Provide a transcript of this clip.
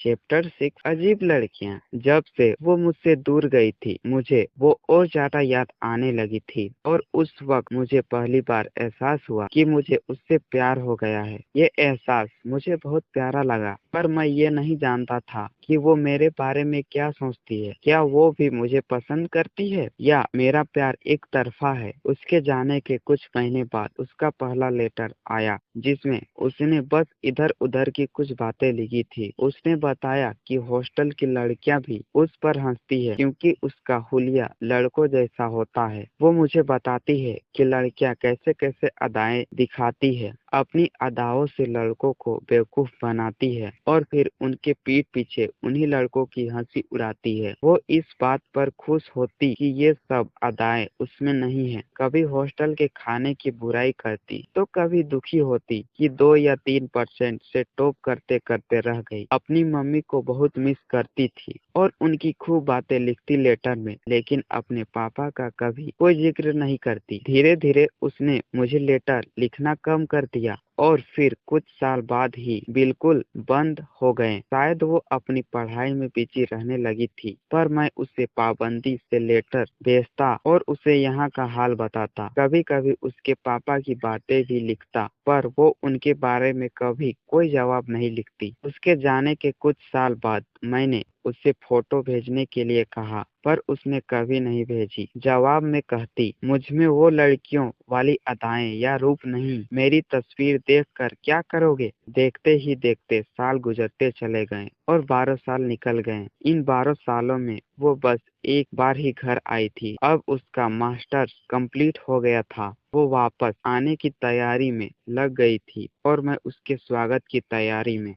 Chapter 6 अजीब लड़कियां। जब से वो मुझसे दूर गई थी मुझे वो और ज्यादा याद आने लगी थी और उस वक्त मुझे पहली बार एहसास हुआ कि मुझे उससे प्यार हो गया है। ये एहसास मुझे बहुत प्यारा लगा, पर मैं ये नहीं जानता था कि वो मेरे बारे में क्या सोचती है। क्या वो भी मुझे पसंद करती है या मेरा प्यार एक तरफा है। उसके जाने के कुछ महीने बाद उसका पहला लेटर आया जिसमें उसने बस इधर उधर की कुछ बातें लिखी थी। उसने बताया कि हॉस्टल की लड़कियां भी उस पर हंसती है क्योंकि उसका हुलिया लड़कों जैसा होता है। वो मुझे बताती है कि लड़कियां कैसे कैसे अदाएं दिखाती है, अपनी अदाओं से लड़कों को बेवकूफ बनाती है और फिर उनके पीठ पीछे उन्हीं लड़कों की हंसी उड़ाती है। वो इस बात पर खुश होती कि ये सब अदाएं उसमें नहीं है। कभी हॉस्टल के खाने की बुराई करती तो कभी दुखी होती कि 2 या 3% से टॉप करते करते रह गई। अपनी मम्मी को बहुत मिस करती थी और उनकी खूब बातें लिखती लेटर में, लेकिन अपने पापा का कभी कोई जिक्र नहीं करती। धीरे धीरे उसने मुझे लेटर लिखना कम कर दिया और फिर कुछ साल बाद ही बिल्कुल बंद हो गए। शायद वो अपनी पढ़ाई में बिजी रहने लगी थी, पर मैं उसे पाबंदी से लेटर भेजता और उसे यहाँ का हाल बताता। कभी कभी उसके पापा की बातें भी लिखता, पर वो उनके बारे में कभी कोई जवाब नहीं लिखती। उसके जाने के कुछ साल बाद मैंने उससे फोटो भेजने के लिए कहा, पर उसने कभी नहीं भेजी। जवाब में कहती, मुझ में वो लड़कियों वाली अदाएं या रूप नहीं। मेरी तस्वीर देखकर क्या करोगे। देखते ही देखते साल गुजरते चले गए और 12 साल निकल गए। इन 12 सालों में वो बस एक बार ही घर आई थी। अब उसका मास्टर्स कंप्लीट हो गया था। वो वापस आने की तैयारी में लग गई थी और मैं उसके स्वागत की तैयारी में।